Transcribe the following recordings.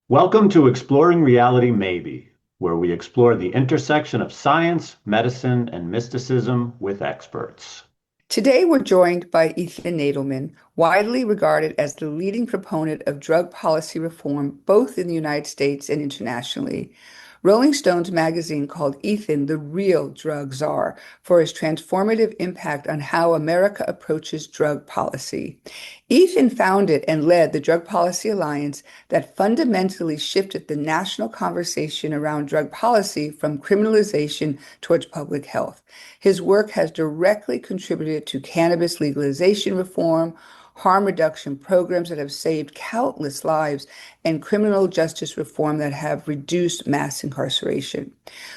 Welcome to Exploring Reality Maybe, where we explore the intersection of science, medicine, and mysticism with experts. Today, we're joined by Ethan Nadelmann, widely regarded as the leading proponent of drug policy reform, both in the United States and internationally. Rolling Stone's magazine called Ethan the real drug czar for his transformative impact on how America approaches drug policy. Ethan founded and led the Drug Policy Alliance that fundamentally shifted the national conversation around drug policy from criminalization towards public health. His work has directly contributed to cannabis legalization reform, harm reduction programs that have saved countless lives, and criminal justice reform that have reduced mass incarceration.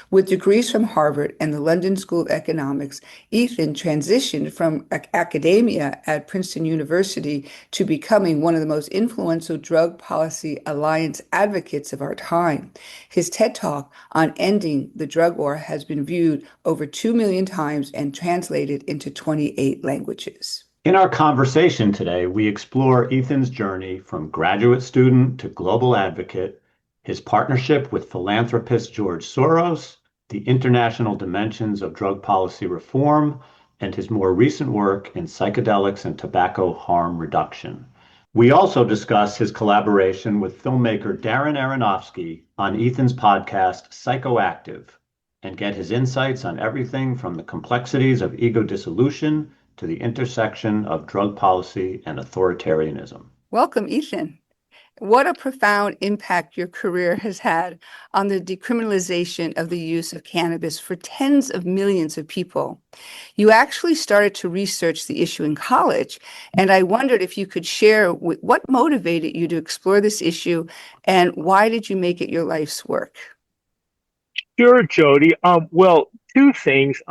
With degrees from Harvard and the London School of Economics, Ethan transitioned from academia at Princeton University to becoming one of the most influential drug policy alliance advocates of our time. His TED Talk on ending the drug war has been viewed over 2 million times and translated into 28 languages. In our conversation today, we explore Ethan's journey from graduate student to global advocate, his partnership with philanthropist George Soros, the international dimensions of drug policy reform, and his more recent work in psychedelics and tobacco harm reduction. We also discuss his collaboration with filmmaker Darren Aronofsky on Ethan's podcast, Psychoactive, and get his insights on everything from the complexities of ego dissolution to the intersection of drug policy and authoritarianism. Welcome, Ethan. What a profound impact your career has had on the decriminalization of the use of cannabis for tens of millions of people. You actually started to research the issue in college, and I wondered if you could share what motivated you to explore this issue and why did you make it your life's work? Sure, Jody. Well, two things.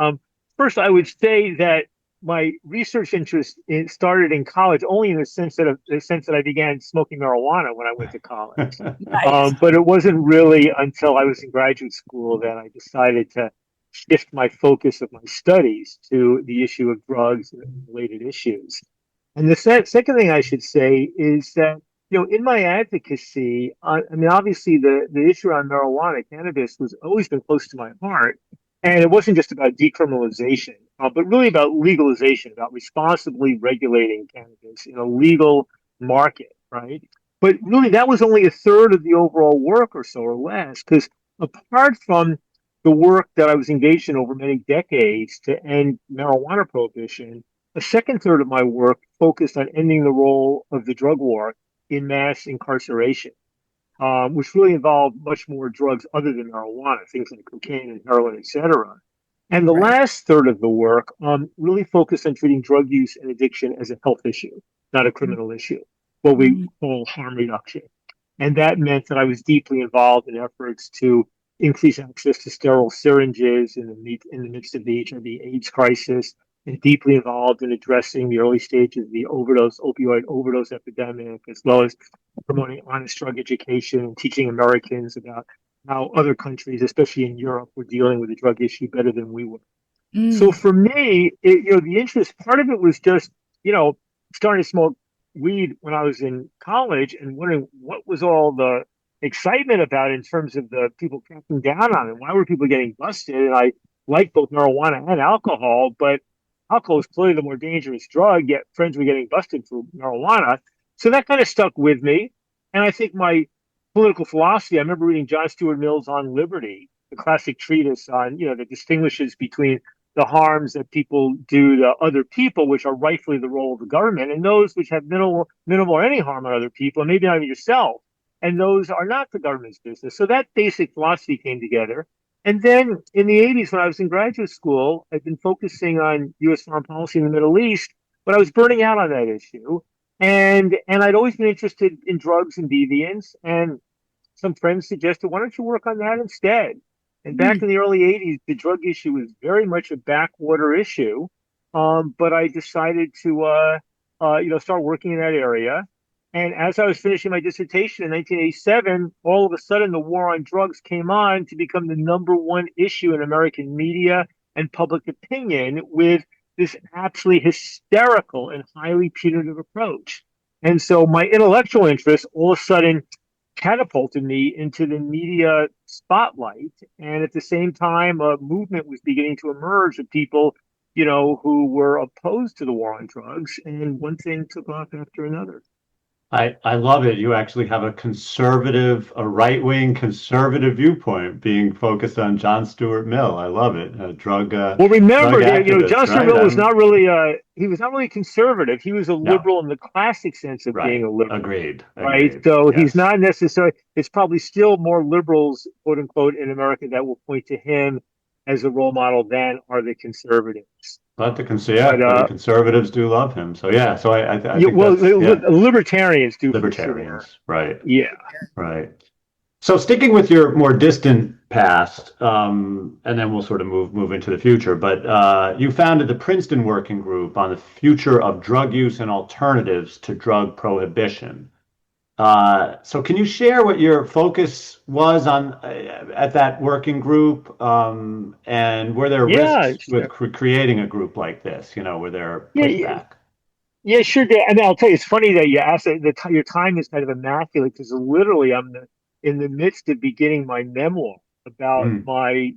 First, I would say that my research interest started in college only in the sense that I began smoking marijuana when I went to college. Nice. But it wasn't really until I was in graduate school that I decided to shift my focus of my studies to the issue of drugs and related issues. And the second thing I should say is that, in my advocacy, obviously the issue around marijuana, cannabis, was always been close to my heart. And it wasn't just about decriminalization, but really about legalization, about responsibly regulating cannabis in a legal market, right? But really, that was only a third of the overall work or so or less, because apart from the work that I was engaged in over many decades to end marijuana prohibition, a second third of my work focused on ending the role of the drug war in mass incarceration. Which really involved much more drugs other than marijuana, things like cocaine and heroin, etc. And the last third of the work really focused on treating drug use and addiction as a health issue, not a criminal issue, what we call harm reduction. And that meant that I was deeply involved in efforts to increase access to sterile syringes in the midst of the HIV/AIDS crisis, and deeply involved in addressing the early stages of the opioid overdose epidemic, as well as promoting honest drug education and teaching Americans about how other countries, especially in Europe, were dealing with the drug issue better than we were. So for me, the interest, part of it was just, starting to smoke weed when I was in college and wondering what was all the excitement about in terms of the people cracking down on it. Why were people getting busted? And I liked both marijuana and alcohol, but alcohol is clearly the more dangerous drug, yet friends were getting busted for marijuana. So that kind of stuck with me. And I think my political philosophy, I remember reading John Stuart Mill's On Liberty, the classic treatise on, that distinguishes between the harms that people do to other people, which are rightfully the role of the government, and those which have minimal or any harm on other people, and maybe not even yourself. And those are not the government's business. So that basic philosophy came together. And then in the 80s, when I was in graduate school, I'd been focusing on U.S. foreign policy in the Middle East, but I was burning out on that issue. And I'd always been interested in drugs and deviance. And some friends suggested, why don't you work on that instead? And back in the early 80s, the drug issue was very much a backwater issue. But I decided to, start working in that area. And as I was finishing my dissertation in 1987, all of a sudden the war on drugs came on to become the number one issue in American media and public opinion, with this absolutely hysterical and highly punitive approach. And so my intellectual interest all of a sudden catapulted me into the media spotlight. And at the same time, a movement was beginning to emerge of people, who were opposed to the war on drugs. And one thing took off after another. I love it. You actually have a right-wing conservative viewpoint being focused on John Stuart Mill. I love it. Well, Drug remember that activist, John Stuart right? Mill was not really he was not really conservative. He was a No, liberal in the classic sense of being right. a liberal, Agreed. right? Agreed. So he's Yes. not necessarily. It's probably still more liberals, quote unquote, in America that will point to him as a role model than are the conservatives. But the conservatives do love him. So yeah. So I Yeah, think well, that's yeah. libertarians do for sure. Libertarians, right? Yeah. Right. So sticking with your more distant past, and then we'll sort of move into the future. But you founded the Princeton Working Group on the future of drug use and alternatives to drug prohibition. So can you share what your focus was on at that working group, and were there Yeah, risks with sure. creating a group like this? Were there Yeah, yeah, pushback? yeah, sure. I mean, I'll tell you, it's funny that you asked that. Your time is kind of immaculate because literally in the midst of beginning my memoir about Mm, my,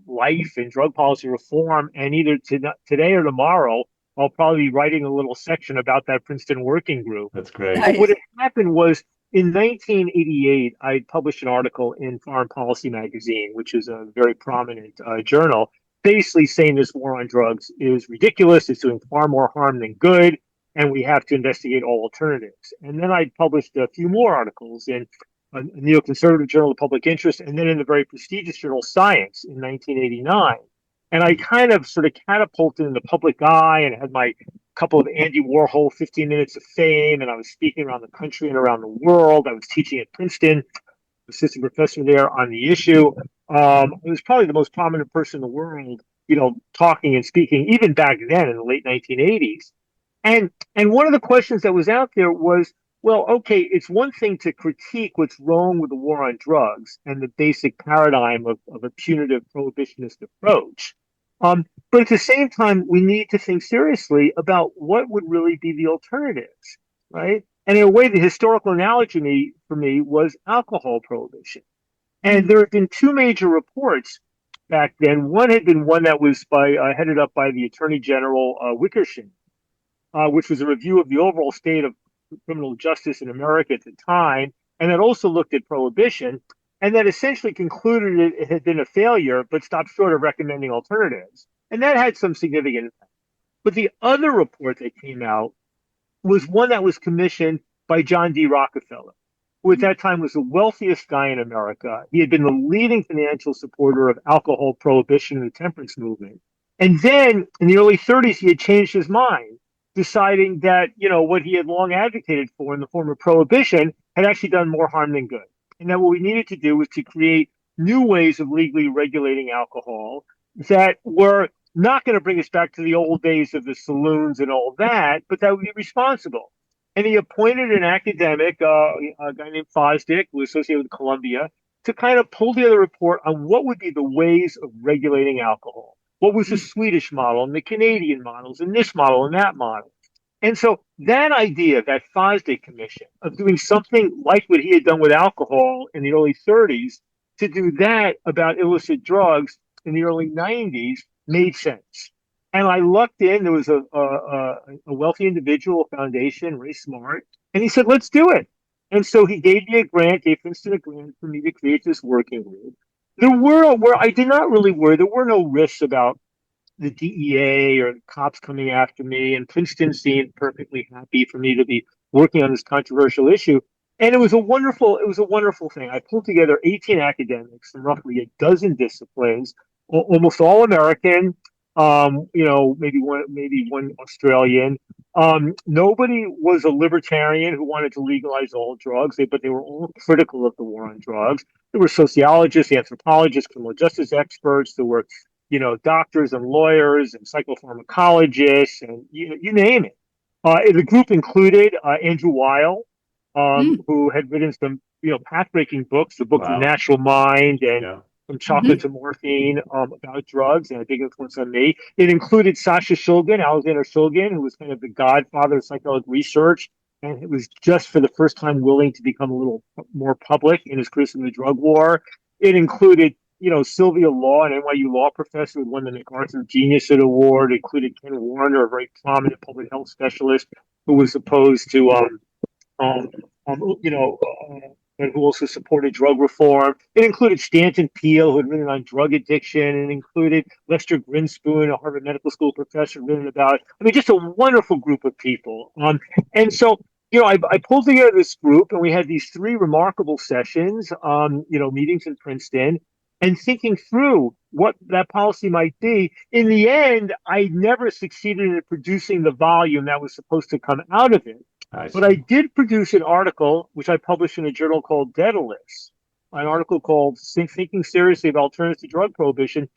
life and drug policy reform, and either today or tomorrow, I'll probably be writing a little section about that Princeton working group. that's great. But what Nice. had happened was in 1988, I published an article in Foreign Policy magazine, which is a very prominent journal, basically saying this war on drugs is ridiculous. It's doing far more harm than good, and we have to investigate all alternatives. And then I published a few more articles in a neoconservative journal of public interest, and then in the very prestigious journal Science in 1989. And I kind of sort of catapulted in the public eye and had my couple of Andy Warhol 15 minutes of fame, and I was speaking around the country and around the world. I was teaching at Princeton, assistant professor there on the issue. I was probably the most prominent person in the world, talking and speaking, even back then in the late 1980s. And one of the questions that was out there was, well, okay, it's one thing to critique what's wrong with the war on drugs and the basic paradigm of a punitive prohibitionist approach. But at the same time, we need to think seriously about what would really be the alternatives, right? And in a way, the historical analogy for me was alcohol prohibition. And there have been two major reports back then. One had been one that was headed up by the Attorney General Wickersham, which was a review of the overall state of criminal justice in America at the time, and that also looked at prohibition, and that essentially concluded it had been a failure, but stopped short of recommending alternatives. And that had some significant impact. But the other report that came out was one that was commissioned by John D. Rockefeller, who at that time was the wealthiest guy in America. He had been the leading financial supporter of alcohol prohibition and the temperance movement. And then in the early 30s, he had changed his mind, deciding that, what he had long advocated for in the form of prohibition had actually done more harm than good. And that what we needed to do was to create new ways of legally regulating alcohol that were not going to bring us back to the old days of the saloons and all that, but that would be responsible. And he appointed an academic, a guy named Fosdick, who was associated with Columbia, to kind of pull together a report on what would be the ways of regulating alcohol. What was the Swedish model and the Canadian models and this model and that model? And so that idea, that Fosdick Commission, of doing something like what he had done with alcohol in the early 30s, to do that about illicit drugs in the early 90s made sense. And I lucked in. There was a wealthy individual, a foundation, very smart, and he said, let's do it. And so he gave me a grant, gave Princeton a grant for me to create this working group. Where I did not really worry. There were no risks about the DEA or the cops coming after me, and Princeton seemed perfectly happy for me to be working on this controversial issue. And it was a wonderful thing. I pulled together 18 academics from roughly a dozen disciplines, almost all American, maybe one Australian. Nobody was a libertarian who wanted to legalize all drugs, but they were all critical of the war on drugs. There were sociologists, anthropologists, criminal justice experts. There were, doctors and lawyers and psychopharmacologists, and you name it. The group included Andrew Weil, Mm. who had written some, path-breaking books, the book The Wow. Natural Mind and Yeah. From Mhm. Chocolate to Morphine, about drugs, and a big influence on me. It included Alexander Shulgin, who was kind of the godfather of psychedelic research, and it was just for the first time willing to become a little more public in his criticism of the drug war. It included, Sylvia Law, an NYU law professor who won the MacArthur Genius Award. It included Ken Warner, a very prominent public health specialist who was opposed to um, you know, and who also supported drug reform. It included Stanton Peele, who had written on drug addiction. It included Lester Grinspoon, a Harvard Medical School professor, written about, just a wonderful group of people. And so, I pulled together this group, and we had these three remarkable sessions, meetings in Princeton, and thinking through what that policy might be. In the end, I never succeeded in producing the volume that was supposed to come out of it. But I did produce an article, which I published in a journal called Daedalus, an article called Thinking Seriously About Alternatives to Drug Prohibition,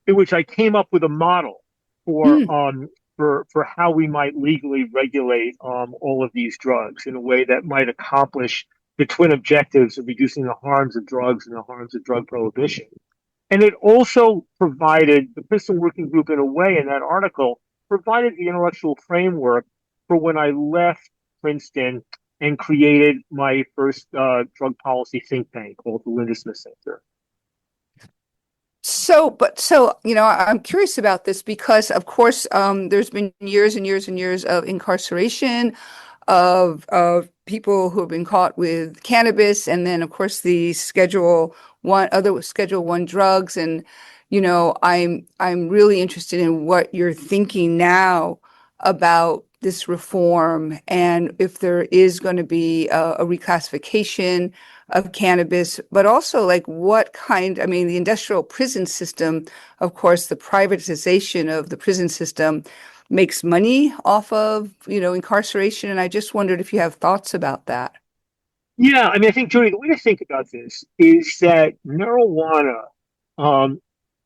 in which I came up with a model for how we might legally regulate all of these drugs in a way that might accomplish the twin objectives of reducing the harms of drugs and the harms of drug prohibition. And it also provided, the Princeton Working Group in a way in that article, provided the intellectual framework for when I left Princeton and created my first drug policy think tank called the Lindesmith Center. So, I'm curious about this because, of course, there's been years and years and years of incarceration of people who have been caught with cannabis, and then, of course, the other Schedule 1 drugs. And, I'm really interested in what you're thinking now about this reform, and if there is going to be a reclassification of cannabis, but also like the industrial prison system, of course, the privatization of the prison system makes money off of, incarceration. And I just wondered if you have thoughts about that. Yeah, I think, Jody, the way to think about this is that marijuana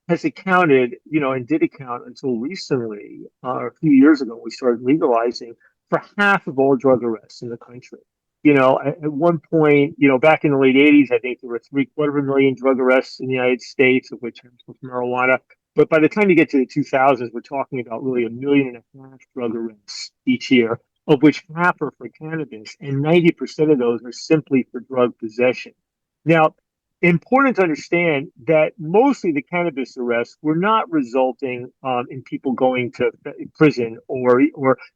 has accounted, and did account until recently, a few years ago, we started legalizing for half of all drug arrests in the country. At one point, back in the late 80s, I think there were 750,000 drug arrests in the United States, of which half was marijuana. But by the time you get to the 2000s, we're talking about really 1.5 million drug arrests each year, of which half are for cannabis, and 90% of those are simply for drug possession. Now, important to understand that mostly the cannabis arrests were not resulting in people going to prison, or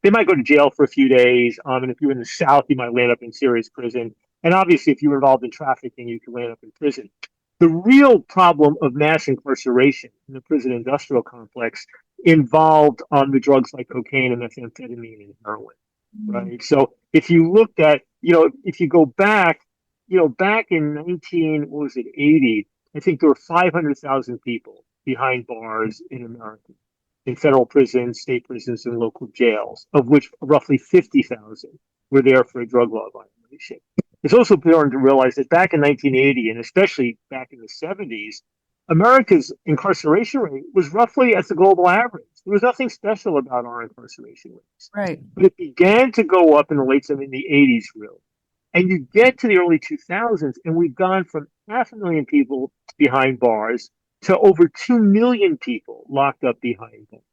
they might go to jail for a few days. And if you're in the South, you might land up in serious prison. And obviously, if you were involved in trafficking, you could land up in prison. The real problem of mass incarceration in the prison industrial complex involved the drugs like cocaine and methamphetamine and heroin, right? So if you looked at, if you go back, back in 80, I think there were 500,000 people behind bars in America, in federal prisons, state prisons, and local jails, of which roughly 50,000 were there for a drug law violation. It's also important to realize that back in 1980, and especially back in the 70s, America's incarceration rate was roughly at the global average. There was nothing special about our incarceration rates. Right. But it began to go up in the late 70s, the 80s, really. And you get to the early 2000s, and we've gone from 500,000 people behind bars to over 2 million people locked up behind bars.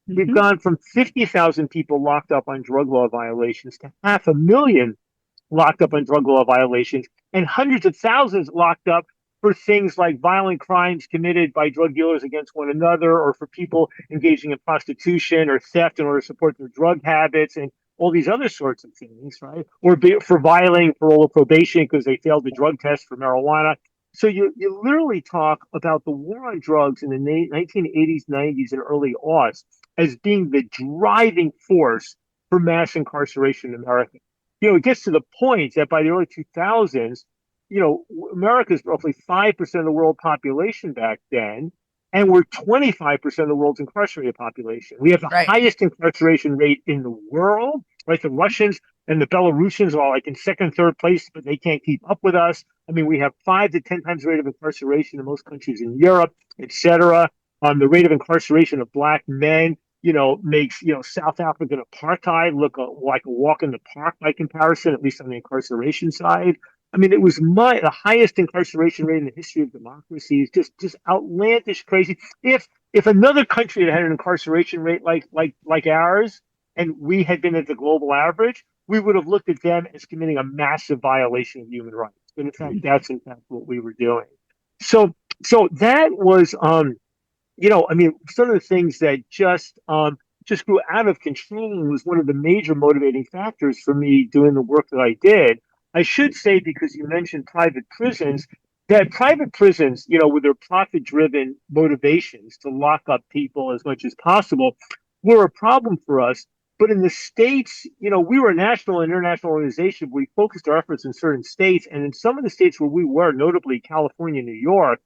Mm-hmm. We've gone from 50,000 people locked up on drug law violations to 500,000 locked up on drug law violations, and hundreds of thousands locked up for things like violent crimes committed by drug dealers against one another, or for people engaging in prostitution or theft in order to support their drug habits, and all these other sorts of things, right? Or for violating parole or probation because they failed the drug test for marijuana. So you literally talk about the war on drugs in the 1980s, 90s, and early aughts as being the driving force for mass incarceration in America. It gets to the point that by the early 2000s, America's roughly 5% of the world population back then, and we're 25% of the world's incarcerated population. We have the highest incarceration rate in the world, right? The Russians and the Belarusians are like in second and third place, but they can't keep up with us. We have 5 to 10 times the rate of incarceration in most countries in Europe, et cetera. The rate of incarceration of Black men, makes, South African apartheid look like a walk in the park by comparison, at least on the incarceration side. It was the highest incarceration rate in the history of democracies, just outlandish, crazy. If another country had an incarceration rate like ours, and we had been at the global average, we would have looked at them as committing a massive violation of human rights. But in fact, that's in fact what we were doing. So, so that was, I mean, sort of the things that just grew out of control and was one of the major motivating factors for me doing the work that I did. I should say, because you mentioned private prisons, that private prisons, with their profit-driven motivations to lock up people as much as possible, were a problem for us. But in the states, we were a national and international organization. We focused our efforts in certain states, and in some of the states where we were, notably California, New York,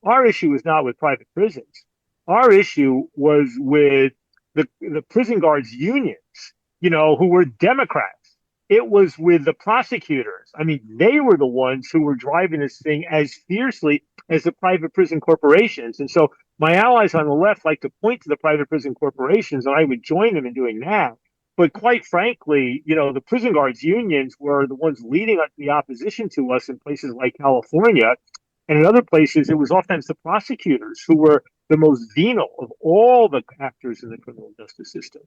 our issue was not with private prisons. Our issue was with the prison guards unions, who were Democrats. It was with the prosecutors. I mean, they were the ones who were driving this thing as fiercely as the private prison corporations. And so my allies on the left like to point to the private prison corporations, and I would join them in doing that. But quite frankly, the prison guards unions were the ones leading the opposition to us in places like California. And in other places, it was oftentimes the prosecutors who were the most venal of all the actors in the criminal justice system.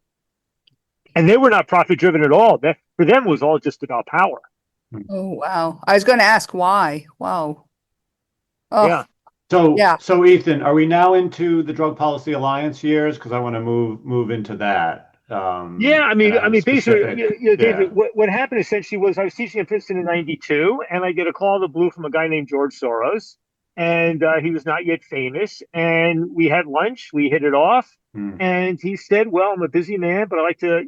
And they were not profit driven at all. That for them was all just about power. Oh, wow. I was going to ask why. Wow. Oh, Yeah. So Ethan, are we now into the Drug Policy Alliance years? Because I want to move into that. I mean, basically, David, what happened essentially was I was teaching at Princeton in '92, and I get a call out of the blue from a guy named George Soros, and he was not yet famous. And we had lunch, we hit it off, and he said, "Well, I'm a busy man, but I like to,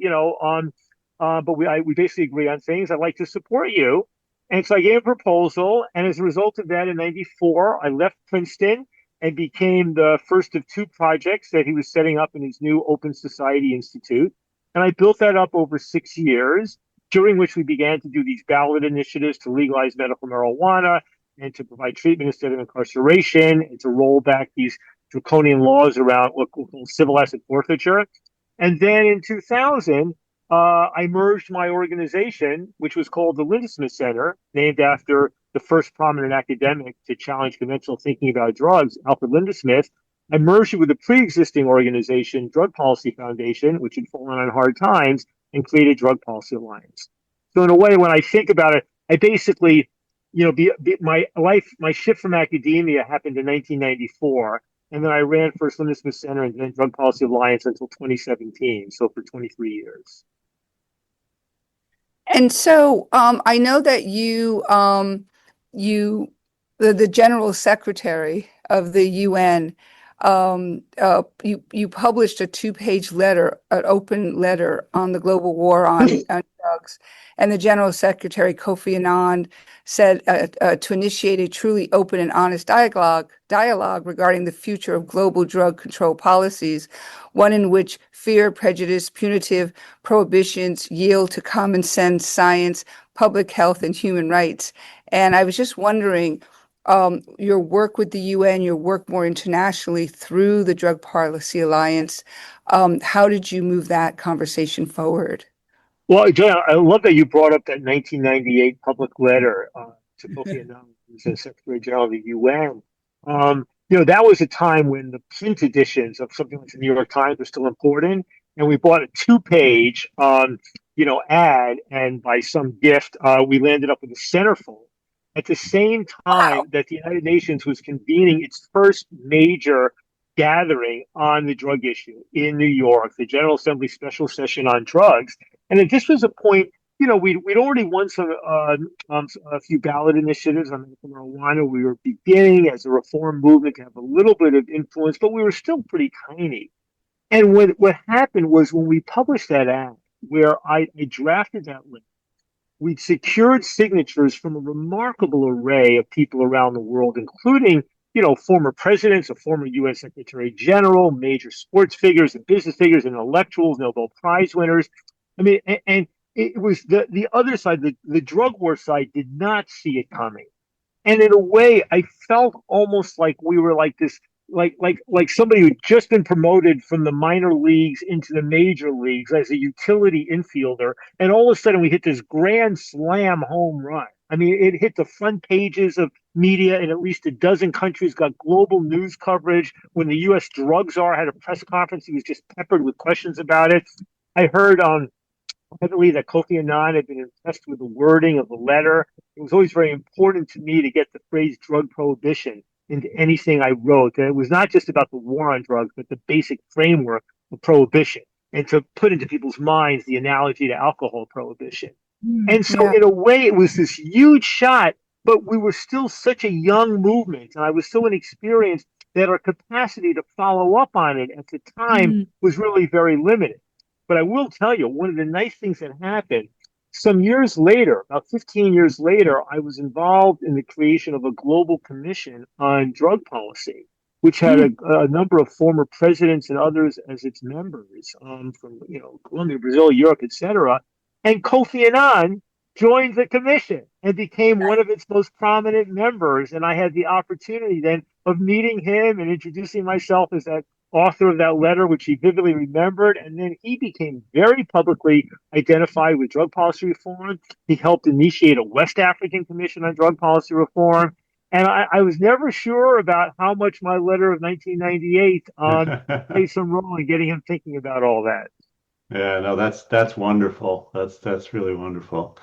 but we basically agree on things. I'd like to support you." And so I gave a proposal, and as a result of that, in '94, I left Princeton and became the first of two projects that he was setting up in his new Open Society Institute. And I built that up over 6 years, during which we began to do these ballot initiatives to legalize medical marijuana and to provide treatment instead of incarceration and to roll back these draconian laws around what we call civil asset forfeiture. And then in 2000, I merged my organization, which was called the Lindesmith Center, named after the first prominent academic to challenge conventional thinking about drugs, Alfred Lindesmith. I merged it with a pre-existing organization, Drug Policy Foundation, which had fallen on hard times, and created Drug Policy Alliance. So in a way, when I think about it, I basically, my shift from academia happened in 1994, and then I ran first Lindesmith Center and then Drug Policy Alliance until 2017, so for 23 years. and so I know that the General Secretary of the UN, you published a 2-page letter, an open letter on the global war on drugs, and the General Secretary Kofi Annan said to initiate a truly open and honest dialogue regarding the future of global drug control policies, one in which fear, prejudice, punitive prohibitions yield to common sense, science, public health, and human rights. And I was just wondering, your work with the UN, your work more internationally through the Drug Policy Alliance, how did you move that conversation forward? Well, Joanne, I love that you brought up that 1998 public letter to Kofi Annan, who's the Secretary General of the UN. That was a time when the print editions of something like the New York Times were still important, and we bought a 2-page, ad, and by some gift, we landed up with a centerfold. At the same time that the United Nations was convening its first major gathering on the drug issue in New York, the General Assembly Special Session on Drugs. And this was a point, we'd already won a few ballot initiatives on medical marijuana. We were beginning as a reform movement to have a little bit of influence, but we were still pretty tiny. And what happened was when we published that ad, where I drafted that list, we'd secured signatures from a remarkable array of people around the world, including, former presidents, a former UN Secretary General, major sports figures and business figures, and intellectuals, Nobel Prize winners. I mean, and it was the other side, the drug war side did not see it coming. And in a way, I felt almost like we were like this, like somebody who'd just been promoted from the minor leagues into the major leagues as a utility infielder, and all of a sudden we hit this grand slam home run. I mean, it hit the front pages of media in at least a dozen countries, got global news coverage. When the U.S. drug czar had a press conference, he was just peppered with questions about it. I heard privately that Kofi Annan had been impressed with the wording of the letter. It was always very important to me to get the phrase drug prohibition into anything I wrote. And it was not just about the war on drugs, but the basic framework of prohibition, and to put into people's minds the analogy to alcohol prohibition. And so, Yeah. in a way, it was this huge shot, but we were still such a young movement, and I was so inexperienced that our capacity to follow up on it at the time Mm. was really very limited. But I will tell you, one of the nice things that happened some years later, about 15 years later, I was involved in the creation of a global commission on drug policy, which had Mm. a number of former presidents and others as its members, from Colombia, Brazil, Europe, etc. And Kofi Annan joined the commission and became one of its most prominent members. And I had the opportunity then of meeting him and introducing myself as that author of that letter, which he vividly remembered. And then he became very publicly identified with drug policy reform. He helped initiate a West African Commission on Drug Policy Reform. And I was never sure about how much my letter of 1998 played some role in getting him thinking about all that. Yeah, no, that's wonderful. That's really wonderful.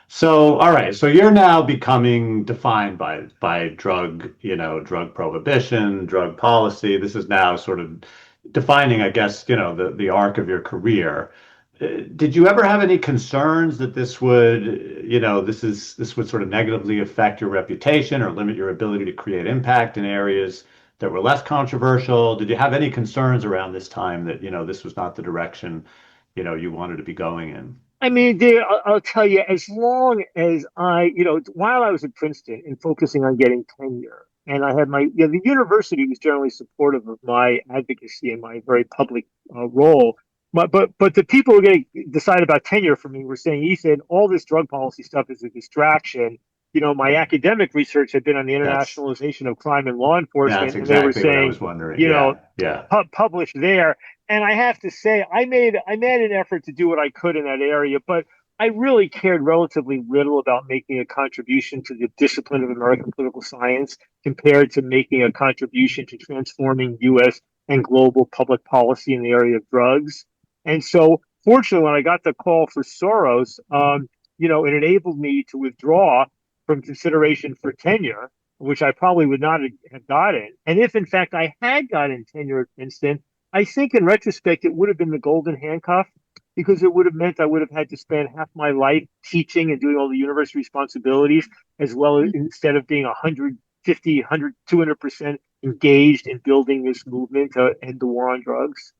So, all right, so you're now becoming defined by drug, drug prohibition, drug policy. This is now sort of defining, I guess, the arc of your career. Did you ever have any concerns that this would, this would sort of negatively affect your reputation or limit your ability to create impact in areas that were less controversial? Did you have any concerns around this time that, this was not the direction, you wanted to be going in? I mean, dear, I'll tell you, as long as while I was at Princeton and focusing on getting tenure, and I had the university was generally supportive of my advocacy and my very public role. But the people who were going to decide about tenure for me were saying, Ethan, all this drug policy stuff is a distraction. My academic research had been on the That's internationalization of crime and law that's enforcement, and they were exactly what I saying, was wondering. you know, Yeah, yeah. published there. And I have to say, I made an effort to do what I could in that area, but I really cared relatively little about making a contribution to the discipline of American political science compared to making a contribution to transforming U.S. and global public policy in the area of drugs. And so, fortunately, when I got the call for Soros, it enabled me to withdraw from consideration for tenure, which I probably would not have gotten. And if, in fact, I had gotten tenure at Princeton, I think in retrospect, it would have been the golden handcuff, because it would have meant I would have had to spend half my life teaching and doing all the university responsibilities, as well as instead of being 150, 100, 200% engaged in building this movement to end the war on drugs.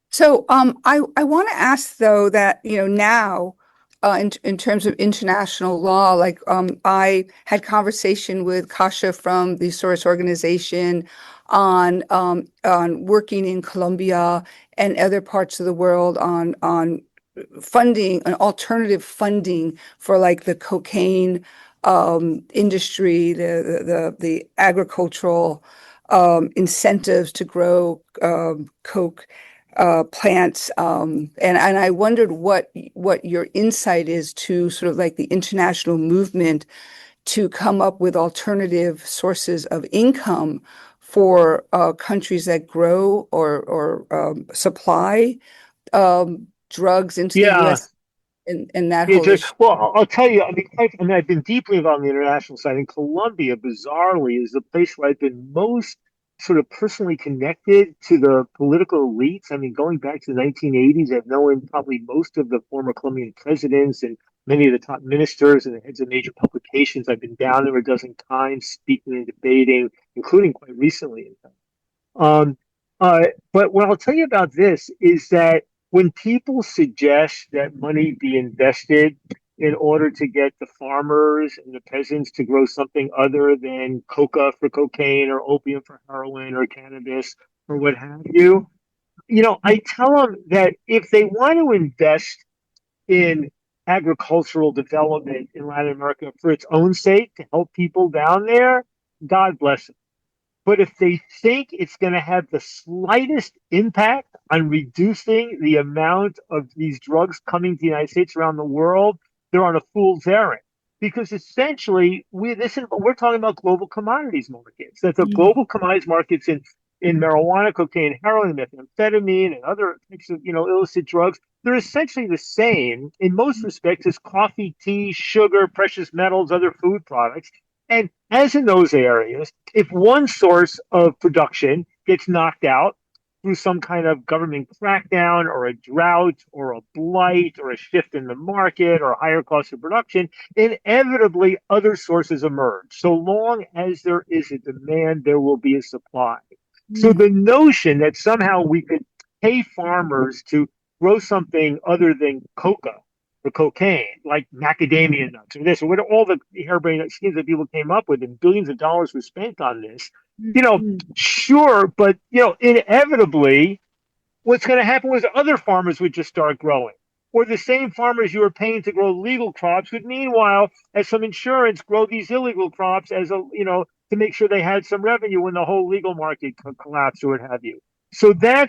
So I want to ask though that now in terms of international law, like I had conversation with Kasha from the Soros organization on working in Colombia and other parts of the world on funding, an alternative funding for like the cocaine industry, the agricultural incentives to grow coke plants, and I wondered what your insight is to sort of like the international movement to come up with alternative sources of income for countries that grow or supply drugs into the Yeah, U.S. and that yeah, whole issue. well, I'll tell you. I've been deeply involved in the international side. And Colombia, bizarrely, is the place where I've been most sort of personally connected to the political elites. I mean, going back to the 1980s, I've known probably most of the former Colombian presidents and many of the top ministers and the heads of major publications. I've been down there a dozen times, speaking and debating, including quite recently. Um, but what I'll tell you about this is that when people suggest that money be invested in order to get the farmers and the peasants to grow something other than coca for cocaine or opium for heroin or cannabis or what have you, I tell them that if they want to invest in agricultural development in Latin America for its own sake to help people down there, God bless them. But if they think it's going to have the slightest impact on reducing the amount of these drugs coming to the United States around the world, they're on a fool's errand. Because essentially, we're talking about global commodities markets. That the global commodities markets in in marijuana, cocaine, heroin, methamphetamine, and other types of illicit drugs, they're essentially the same in most respects as coffee, tea, sugar, precious metals, other food products. And as in those areas, if one source of production gets knocked out through some kind of government crackdown or a drought or a blight or a shift in the market or a higher cost of production, inevitably other sources emerge. So long as there is a demand, there will be a supply. So the notion that somehow we could pay farmers to grow something other than coca or cocaine, like macadamia nuts or this, or what all the harebrained schemes that people came up with, and billions of dollars were spent on this, sure, but inevitably, what's going to happen was other farmers would just start growing, or the same farmers you were paying to grow legal crops would, meanwhile, as some insurance, grow these illegal crops as to make sure they had some revenue when the whole legal market collapsed or what have you. So there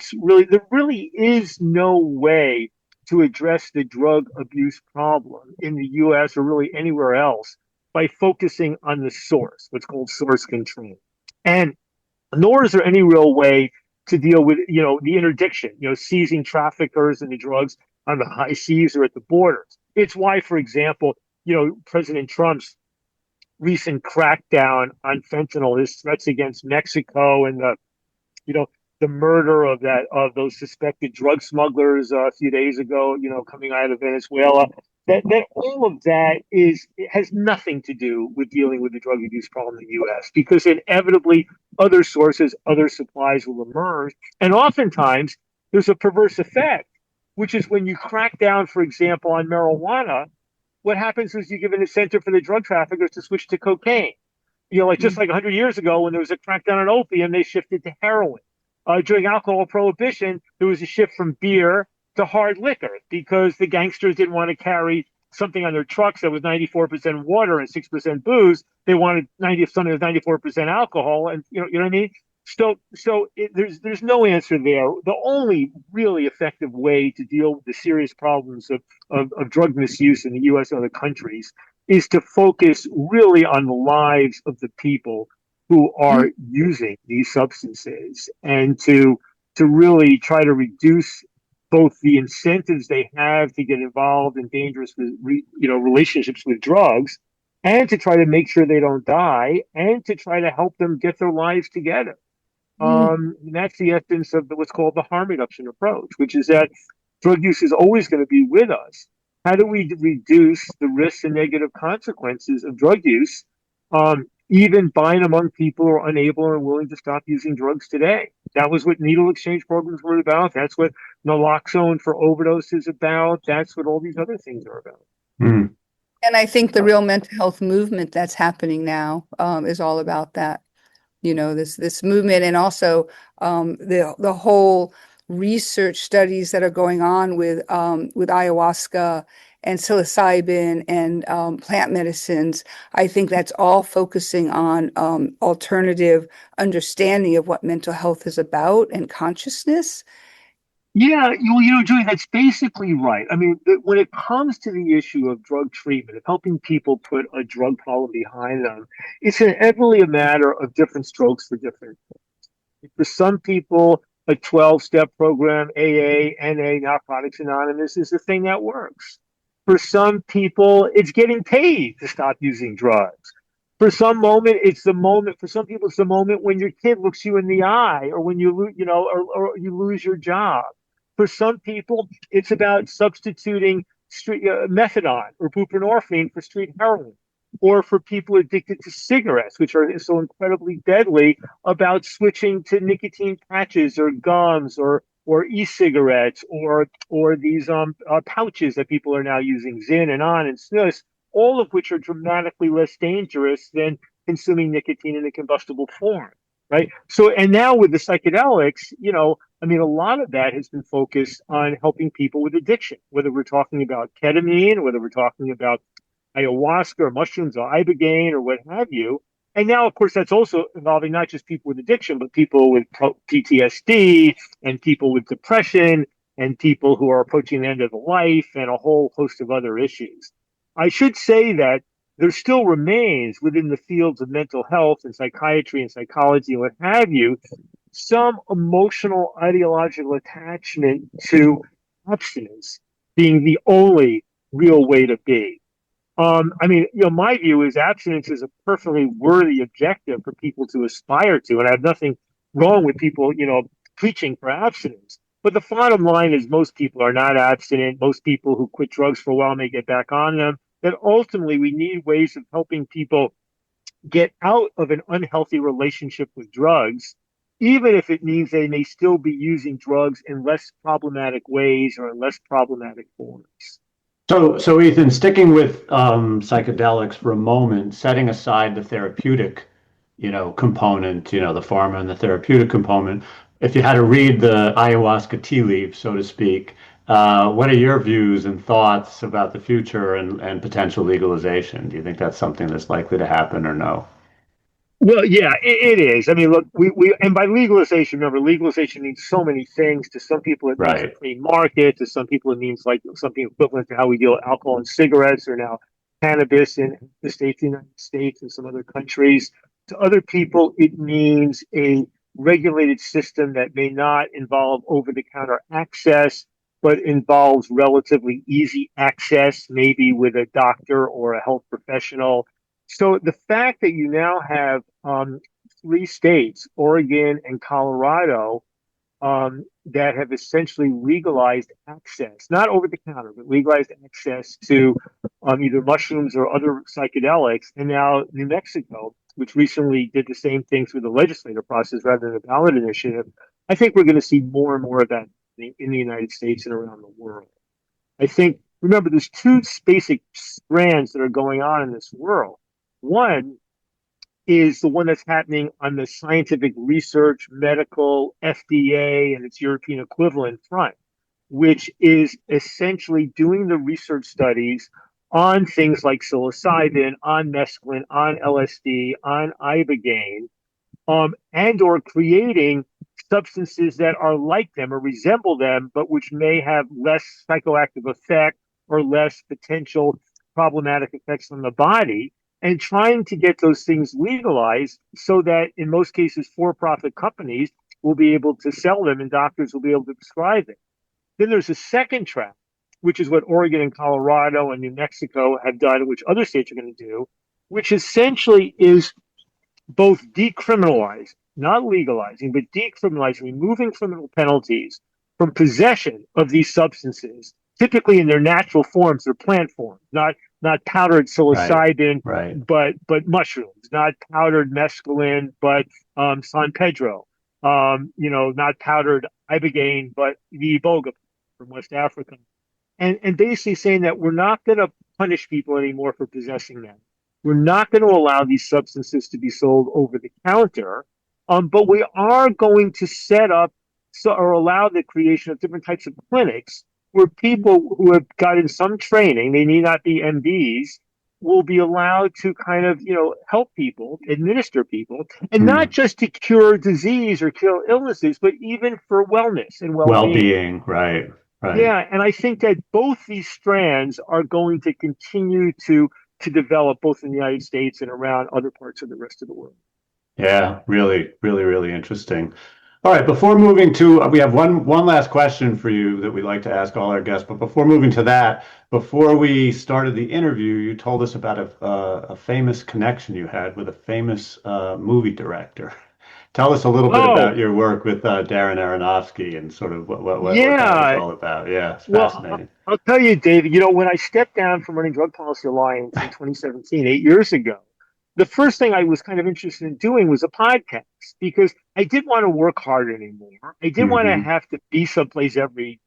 really is no way to address the drug abuse problem in the U.S. or really anywhere else by focusing on the source, what's called source control. And nor is there any real way to deal with, the interdiction, seizing traffickers and the drugs on the high seas or at the borders. It's why, for example, President Trump's recent crackdown on fentanyl, his threats against Mexico, and the murder of those suspected drug smugglers a few days ago, coming out of Venezuela. That all of that has nothing to do with dealing with the drug abuse problem in the U.S. because inevitably other sources, other supplies will emerge, and oftentimes there's a perverse effect, which is when you crack down, for example, on marijuana, what happens is you give an incentive for the drug traffickers to switch to cocaine. Just like 100 years ago when there was a crackdown on opium, they shifted to heroin. During alcohol prohibition, there was a shift from beer to hard liquor because the gangsters didn't want to carry something on their trucks that was 94% water and 6% booze. They wanted something that was 94% alcohol, and you know what I mean. There's no answer there. The only really effective way to deal with the serious problems of drug misuse in the U.S. and other countries is to focus really on the lives of the people who are using these substances, and to really try to reduce both the incentives they have to get involved in dangerous relationships with drugs, and to try to make sure they don't die, and to try to help them get their lives together. And that's the essence of what's called the harm reduction approach, which is that drug use is always going to be with us. How do we reduce the risks and negative consequences of drug use, even by and among people who are unable or willing to stop using drugs today? That was what needle exchange programs were about. That's what naloxone for overdose is about. That's what all these other things are about. Mm. And I think the real mental health movement that's happening now is all about that. This movement, and also the whole research studies that are going on with ayahuasca and psilocybin and plant medicines. I think that's all focusing on alternative understanding of what mental health is about and consciousness. Yeah, Julie, that's basically right. I mean, when it comes to the issue of drug treatment, of helping people put a drug problem behind them, it's inevitably a matter of different strokes for different folks. For some people, a 12-step program, AA, NA, Narcotics Anonymous, is the thing that works. For some people, it's getting paid to stop using drugs. For some moment, it's the moment. For some people, it's the moment when your kid looks you in the eye, or when you you lose your job. For some people, it's about substituting methadone or buprenorphine for street heroin, or for people addicted to cigarettes, which are so incredibly deadly, about switching to nicotine patches or gums or e-cigarettes or these pouches that people are now using, Zyn and On and snus, all of which are dramatically less dangerous than consuming nicotine in a combustible form, right? So, and now with the psychedelics, a lot of that has been focused on helping people with addiction, whether we're talking about ketamine, whether we're talking about ayahuasca or mushrooms or ibogaine or what have you. And now, of course, that's also involving not just people with addiction, but people with PTSD and people with depression and people who are approaching the end of life and a whole host of other issues. I should say that there still remains within the fields of mental health and psychiatry and psychology and what have you, some emotional ideological attachment to abstinence being the only real way to be. I mean, my view is abstinence is a perfectly worthy objective for people to aspire to, and I have nothing wrong with people, preaching for abstinence. But the bottom line is most people are not abstinent. Most people who quit drugs for a while may get back on them. That ultimately we need ways of helping people get out of an unhealthy relationship with drugs, even if it means they may still be using drugs in less problematic ways or in less problematic forms. So Ethan, sticking with psychedelics for a moment, setting aside the therapeutic, component, the pharma and the therapeutic component, if you had to read the ayahuasca tea leaves, so to speak, what are your views and thoughts about the future and potential legalization? Do you think that's something that's likely to happen or no? Well, yeah, it is. I mean, look, we and by legalization, remember, legalization means so many things. To some people, it means a Right. free market. To some people, it means like something equivalent to how we deal with alcohol and cigarettes, or now cannabis in the United States and some other countries. To other people, it means a regulated system that may not involve over-the-counter access, but involves relatively easy access, maybe with a doctor or a health professional. So the fact that you now have three states, Oregon and Colorado, that have essentially legalized access, not over the counter, but legalized access to either mushrooms or other psychedelics, and now New Mexico, which recently did the same thing through the legislative process rather than a ballot initiative, I think we're going to see more and more of that in the United States and around the world. I think, remember, there's two basic strands that are going on in this world. One is the one that's happening on the scientific research, medical, FDA, and its European equivalent front, which is essentially doing the research studies on things like psilocybin, on mescaline, on LSD, on ibogaine, and or creating substances that are like them or resemble them, but which may have less psychoactive effect or less potential problematic effects on the body, and trying to get those things legalized so that in most cases for-profit companies will be able to sell them and doctors will be able to prescribe them. Then there's a second track, which is what Oregon and Colorado and New Mexico have done, which other states are going to do, which essentially is both decriminalizing, not legalizing, but decriminalizing, removing criminal penalties from possession of these substances, typically in their natural forms, their plant forms, not powdered Right. psilocybin, Right. but mushrooms, not powdered mescaline, but San Pedro, not powdered ibogaine, but the iboga from West Africa, and basically saying that we're not going to punish people anymore for possessing them. We're not going to allow these substances to be sold over the counter, but we are going to set up or allow the creation of different types of clinics where people who have gotten some training, they need not be MDs, will be allowed to kind of, help people, administer people, and not Hmm. just to cure disease or cure illnesses, but even for wellness and well-being. Well-being. Right. Right. Yeah, and I think that both these strands are going to continue to develop both in the United States and around other parts of the rest of the world. Yeah, really, really, really interesting. All right, before moving to, we have one last question for you that we like to ask all our guests. But before moving to that, before we started the interview, you told us about a famous connection you had with a famous movie director. Tell us a little bit Oh, about your work with Darren Aronofsky and sort of what that was yeah. all about. Yeah, it's Well, fascinating. I'll tell you, David, when I stepped down from running Drug Policy Alliance in 2017, 8 years ago, the first thing I was kind of interested in doing was a podcast because I didn't want to work hard anymore. I didn't want to Hmm. have to be someplace every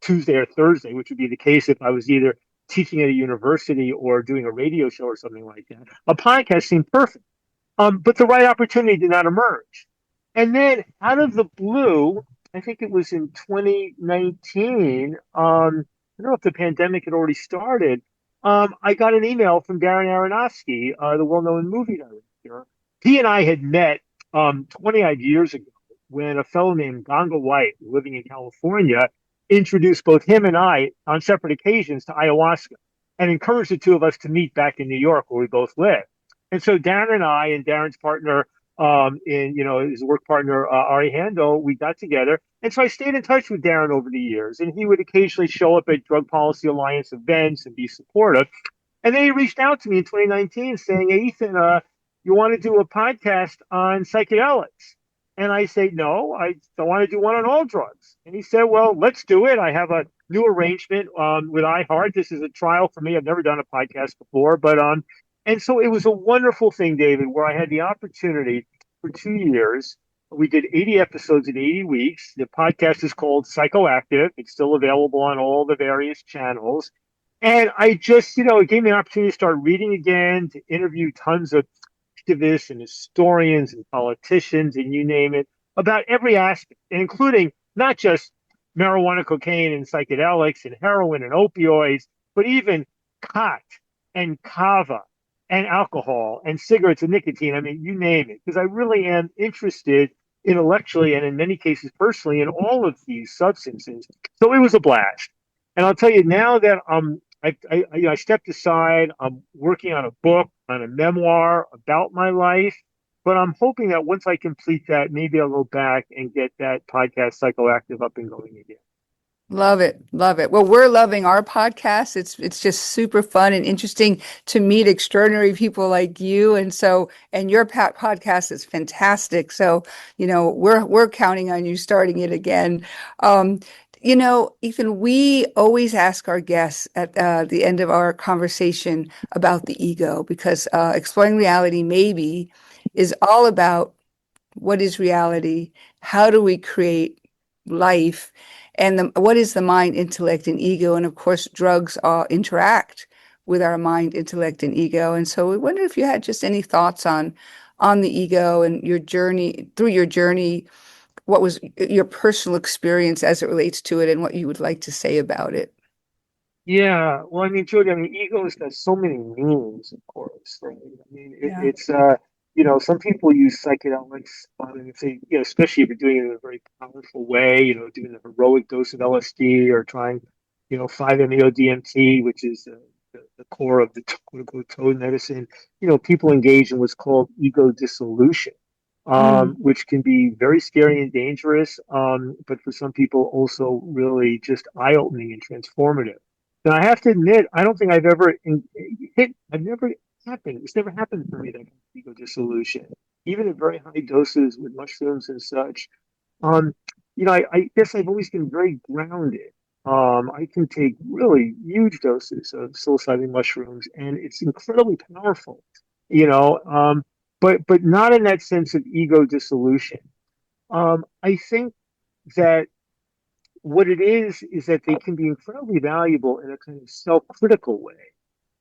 Tuesday or Thursday, which would be the case if I was either teaching at a university or doing a radio show or something like that. A podcast seemed perfect. But the right opportunity did not emerge. And then out of the blue, I think it was in 2019, I don't know if the pandemic had already started. I got an email from Darren Aronofsky, the well-known movie director. He and I had met 20 odd years ago when a fellow named Ganga White, living in California, introduced both him and I on separate occasions to ayahuasca and encouraged the two of us to meet back in New York, where we both live. And so Darren and I and Darren's partner and his work partner Ari Handel, we got together, and so I stayed in touch with Darren over the years, and he would occasionally show up at Drug Policy Alliance events and be supportive. And then he reached out to me in 2019 saying, "Hey, Ethan, you want to do a podcast on psychedelics?" And I say, "No, I don't want to do one on all drugs." And he said, "Well, let's do it. I have a new arrangement with iHeart. This is a trial for me. I've never done a podcast before, but and so it was a wonderful thing, David, where I had the opportunity for 2 years. We did 80 episodes in 80 weeks. The podcast is called Psychoactive. It's still available on all the various channels. And I just, it gave me an opportunity to start reading again, to interview tons of activists and historians and politicians and you name it about every aspect, including not just marijuana, cocaine, and psychedelics and heroin and opioids, but even khat and kava and alcohol and cigarettes and nicotine. I mean, you name it, because I really am interested intellectually and in many cases personally in all of these substances. So it was a blast. And I'll tell you now that I stepped aside. I'm working on a book, on a memoir about my life, but I'm hoping that once I complete that, maybe I'll go back and get that podcast Psychoactive up and going again. Love it. Love it. Well, we're loving our podcast. It's just super fun and interesting to meet extraordinary people like you. And your podcast is fantastic. So, we're counting on you starting it again. Ethan, we always ask our guests at the end of our conversation about the ego, because exploring reality maybe is all about what is reality, how do we create life, and what is the mind, intellect, and ego. And of course, drugs interact with our mind, intellect, and ego. And so we wonder if you had just any thoughts on the ego and your journey, what was your personal experience as it relates to it and what you would like to say about it. Yeah, well, I mean, Julia, ego has got so many meanings, of course, right? It's some people use psychedelics, and say, especially if you're doing it in a very powerful way, doing a heroic dose of LSD or trying, 5-MeO-DMT, which is the core of the quote unquote toad medicine. People engage in what's called ego dissolution, which can be very scary and dangerous, but for some people also really just eye-opening and transformative. Now, I have to admit, I don't think I've ever happened. It's never happened for me, that ego dissolution, even at very high doses with mushrooms and such. I guess I've always been very grounded. I can take really huge doses of psilocybin mushrooms, and it's incredibly powerful. But not in that sense of ego dissolution. I think that what it is that they can be incredibly valuable in a kind of self-critical way.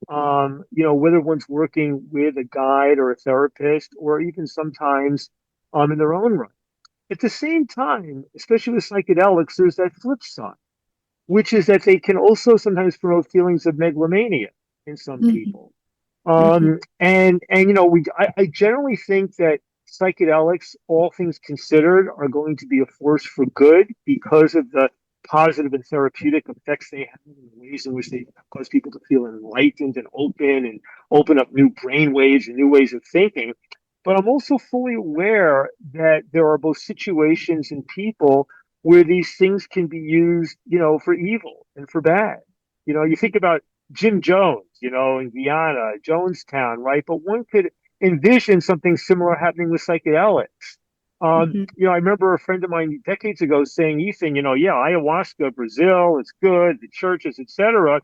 Whether one's working with a guide or a therapist, or even sometimes in their own right. At the same time, especially with psychedelics, there's that flip side, which is that they can also sometimes promote feelings of megalomania in some people. I generally think that psychedelics, all things considered, are going to be a force for good because of the positive and therapeutic effects they have, in the ways in which they cause people to feel enlightened and open up new brain waves and new ways of thinking. But I'm also fully aware that there are both situations and people where these things can be used, for evil and for bad. You think about Jim Jones, in Guyana, Jonestown, right? But one could envision something similar happening with psychedelics. I remember a friend of mine decades ago saying, Ethan, ayahuasca, Brazil, it's good, the churches, etc.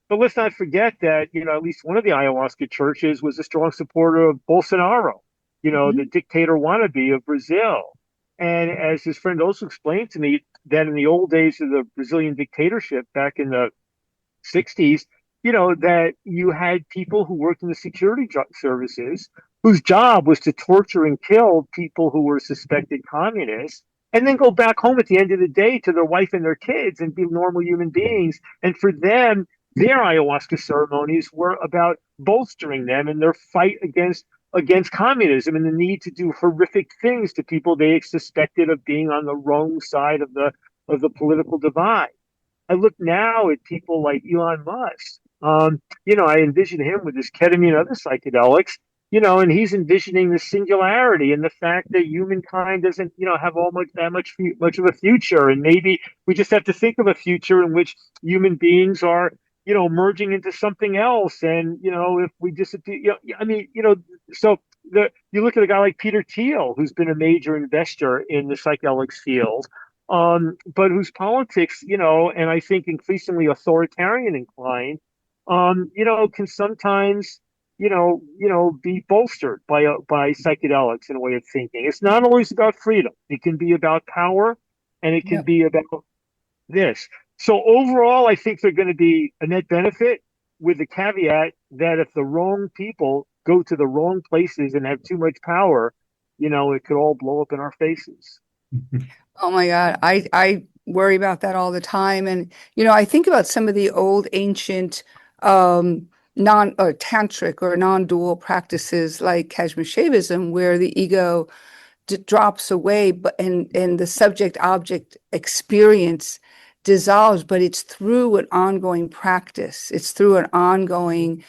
But let's not forget that, at least one of the ayahuasca churches was a strong supporter of Bolsonaro, the dictator wannabe of Brazil. And as his friend also explained to me, that in the old days of the Brazilian dictatorship back in the 60s, that you had people who worked in the security services whose job was to torture and kill people who were suspected communists, and then go back home at the end of the day to their wife and their kids and be normal human beings. And for them, their ayahuasca ceremonies were about bolstering them in their fight against communism and the need to do horrific things to people they suspected of being on the wrong side of the political divide. I look now at people like Elon Musk. I envision him with his ketamine and other psychedelics, and he's envisioning the singularity and the fact that humankind doesn't, have all much of a future, and maybe we just have to think of a future in which human beings are, merging into something else, and if we disappear, I mean, so you look at a guy like Peter Thiel, who's been a major investor in the psychedelics field, but whose politics, and I think increasingly authoritarian inclined, can sometimes be bolstered by psychedelics in a way of thinking. It's not always about freedom. It can be about power, and it can Yep. be about this. So overall, I think they're going to be a net benefit, with the caveat that if the wrong people go to the wrong places and have too much power, it could all blow up in our faces. Oh my God, I worry about that all the time, and I think about some of the old ancient non or tantric or non-dual practices like Kashmir Shaivism, where the ego drops away, but and the subject-object experience dissolves, but it's through an ongoing practice. It's through an ongoing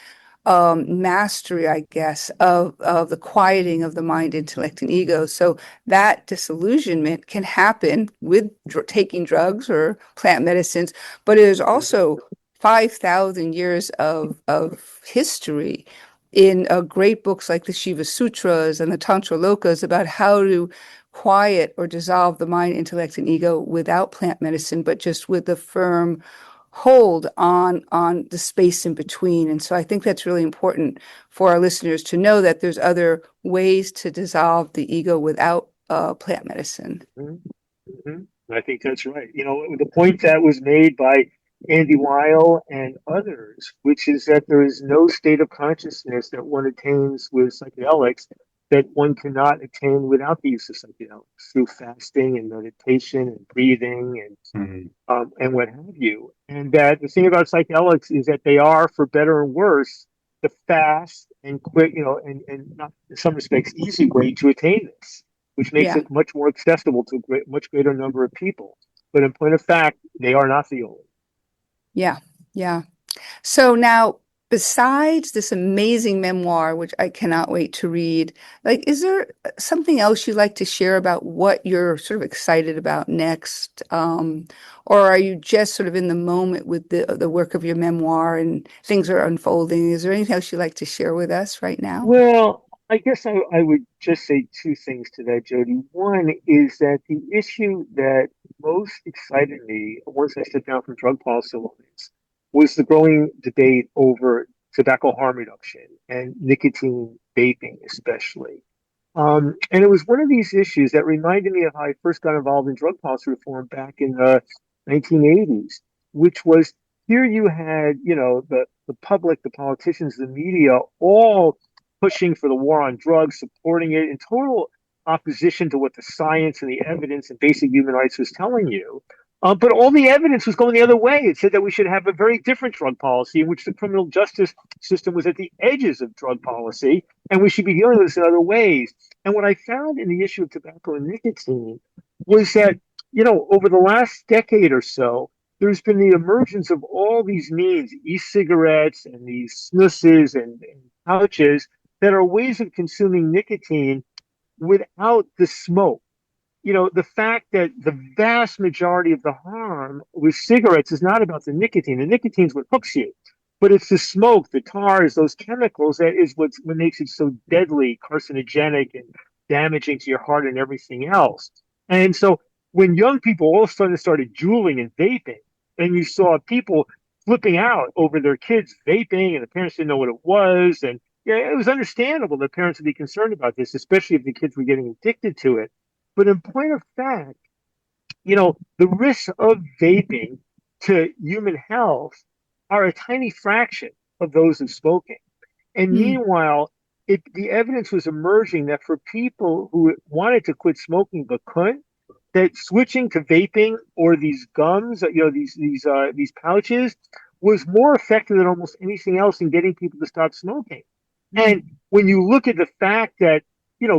mastery, I guess, of the quieting of the mind, intellect, and ego. So that disillusionment can happen with taking drugs or plant medicines, but it is also 5,000 years of history in great books like the Shiva Sutras and the Tantra Lokas about how to quiet or dissolve the mind, intellect, and ego without plant medicine, but just with the firm hold on the space in between. And so I think that's really important for our listeners to know that there's other ways to dissolve the ego without plant medicine. Mm-hmm. Mm-hmm. I think that's right. The point that was made by Andy Weil and others, which is that there is no state of consciousness that one attains with psychedelics that one cannot attain without the use of psychedelics, through fasting and meditation and breathing and what have you. And that the thing about psychedelics is that they are, for better and worse, the fast and quick, and not in some respects easy way to attain this, which makes Yeah, it much more accessible to a much greater number of people. But in point of fact, they are not the only. yeah, yeah. So now, besides this amazing memoir, which I cannot wait to read, like, is there something else you'd like to share about what you're sort of excited about next? Or are you just sort of in the moment with the work of your memoir and things are unfolding? Is there anything else you'd like to share with us right now? Well, I guess I would just say two things to that, Jody. One is that the issue that most excited me once I stepped down from drug policy alliance was the growing debate over tobacco harm reduction and nicotine vaping, especially. And it was one of these issues that reminded me of how I first got involved in drug policy reform back in the 1980s, which was, here you had, the public, the politicians, the media, all pushing for the war on drugs, supporting it in total opposition to what the science and the evidence and basic human rights was telling you. But all the evidence was going the other way. It said that we should have a very different drug policy in which the criminal justice system was at the edges of drug policy, and we should be dealing with this in other ways. And what I found in the issue of tobacco and nicotine was that, over the last decade or so, there's been the emergence of all these means, e-cigarettes and these snuses and pouches, that are ways of consuming nicotine without the smoke. The fact that the vast majority of the harm with cigarettes is not about the nicotine. The nicotine's what hooks you, but it's the smoke, the tars, those chemicals that is what makes it so deadly, carcinogenic, and damaging to your heart and everything else. And so when young people all of a sudden started juuling and vaping, and you saw people flipping out over their kids vaping, and the parents didn't know what it was, and yeah, it was understandable that parents would be concerned about this, especially if the kids were getting addicted to it. But in point of fact, the risks of vaping to human health are a tiny fraction of those of smoking. And Hmm. meanwhile, the evidence was emerging that for people who wanted to quit smoking but couldn't, that switching to vaping or these gums, these pouches, was more effective than almost anything else in getting people to stop smoking. And when you look at the fact that,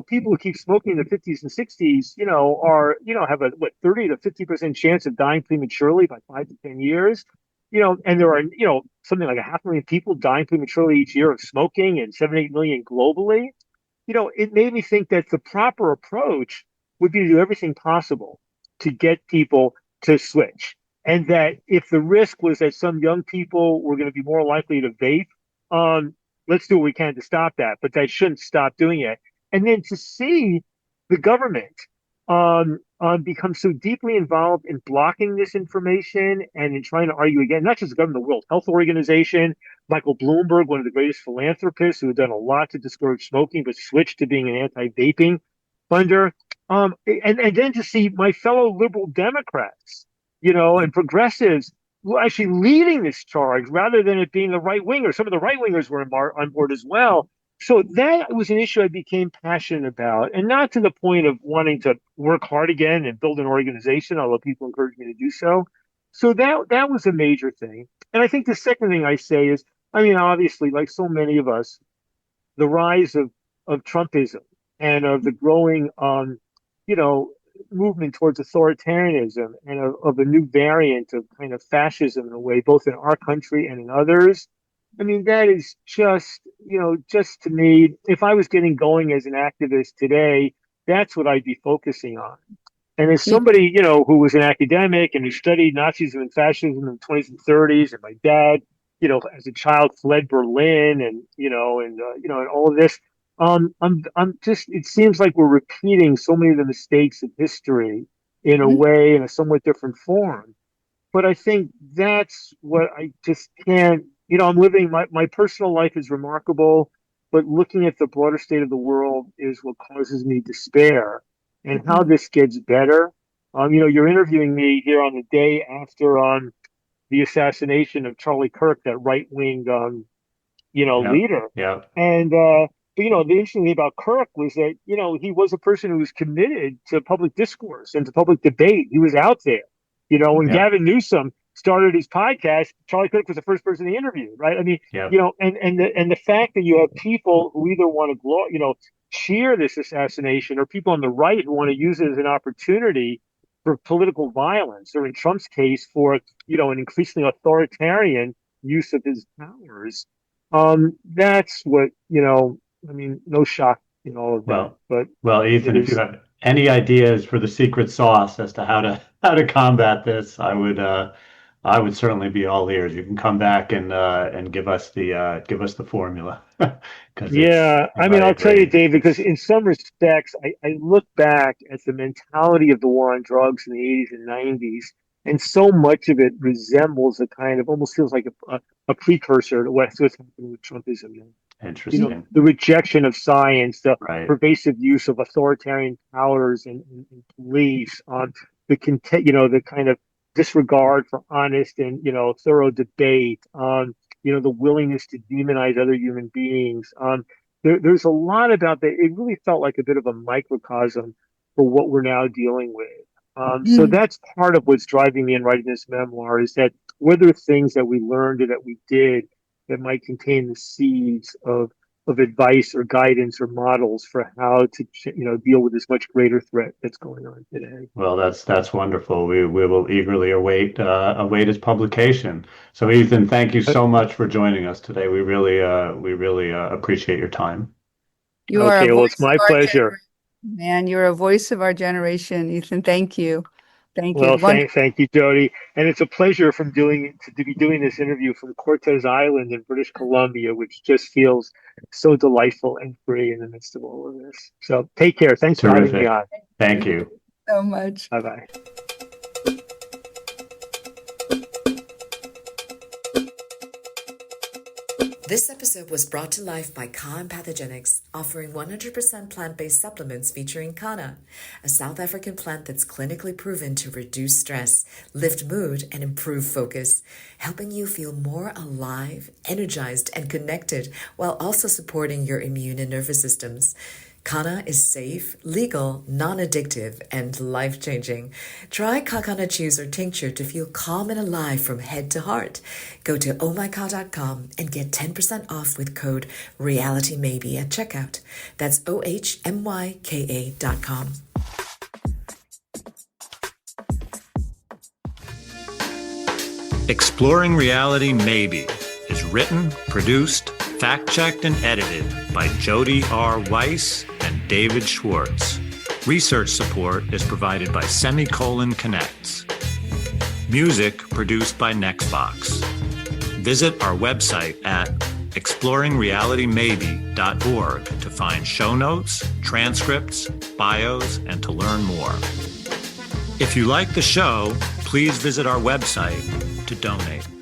people who keep smoking in the 50s and 60s, have a 30 to 50% chance of dying prematurely by 5 to 10 years. and there are, something like 500,000 people dying prematurely each year of smoking and 7, 8 million globally. It made me think that the proper approach would be to do everything possible to get people to switch. And that if the risk was that some young people were going to be more likely to vape, let's do what we can to stop that. But that shouldn't stop doing it. And then to see the government become so deeply involved in blocking this information and in trying to argue again, not just the government, the World Health Organization, Michael Bloomberg, one of the greatest philanthropists who had done a lot to discourage smoking, but switched to being an anti-vaping funder. And then to see my fellow liberal Democrats, and progressives actually leading this charge rather than it being the right wingers. Some of the right wingers were on board as well. So that was an issue I became passionate about, and not to the point of wanting to work hard again and build an organization, although people encouraged me to do so. So that was a major thing. And I think the second thing I say is, obviously, like so many of us, the rise of Trumpism and of the growing, movement towards authoritarianism and of a new variant of kind of fascism in a way, both in our country and in others. That is just to me, if I was getting going as an activist today, that's what I'd be focusing on. And as somebody, who was an academic and who studied Nazism and fascism in the 20s and 30s, and my dad, as a child fled Berlin and all of this, it seems like we're repeating so many of the mistakes of history in a way, in a somewhat different form. But I think that's what I just can't, I'm living, my personal life is remarkable, but looking at the broader state of the world is what causes me despair. And how this gets better. You're interviewing me here on the day after the assassination of Charlie Kirk, that right-wing, leader. Yeah. And, but, the interesting thing about Kirk was that, he was a person who was committed to public discourse and to public debate. He was out there. When Gavin Newsom started his podcast, Charlie Kirk was the first person he interviewed, right? And the fact that you have people who either want to, cheer this assassination, or people on the right who want to use it as an opportunity for political violence, or in Trump's case, for, an increasingly authoritarian use of his powers. That's what, no shock in all of that. Well, Ethan, if you have any ideas for the secret sauce as to how to combat this, I would certainly be all ears. You can come back and give us the formula. I'll tell you, Dave, because in some respects, I look back at the mentality of the war on drugs in the 80s and 90s, and so much of it resembles a kind of, almost feels like a precursor to what's happening with Trumpism now. Interesting. The rejection of science, the pervasive use of authoritarian powers and police, on the kind of disregard for honest and thorough debate, on the willingness to demonize other human beings. There's a lot about that. It really felt like a bit of a microcosm for what we're now dealing with. So that's part of what's driving me in writing this memoir, is that whether things that we learned or that we did that might contain the seeds of advice or guidance or models for how to deal with this much greater threat that's going on today. Well, that's wonderful. We will eagerly await its publication. So, Ethan, thank you so much for joining us today. We really appreciate your time. It's my pleasure. Man, you're a voice of our generation, Ethan. Thank you. Thank you. Well, thank you, Jody. And it's a pleasure to be doing this interview from Cortes Island in British Columbia, which just feels so delightful and free in the midst of all of this. So take care. Thanks for having me on. Thank you so much. Bye-bye. This episode was brought to life by Ka Pathogenics, offering 100% plant-based supplements featuring Kana, a South African plant that's clinically proven to reduce stress, lift mood, and improve focus, helping you feel more alive, energized, and connected, while also supporting your immune and nervous systems. Kana is safe, legal, non-addictive, and life-changing. Try Kakana Chews or Tincture to feel calm and alive from head to heart. Go to ohmyka.com and get 10% off with code REALITYMAYBE at checkout. That's ohmyka.com. Exploring Reality Maybe is written, produced, fact-checked, and edited by Jody R. Weiss and David Schwartz. Research support is provided by Semicolon Connects. Music produced by Nextbox. Visit our website at exploringrealitymaybe.org to find show notes, transcripts, bios, and to learn more. If you like the show, please visit our website to donate.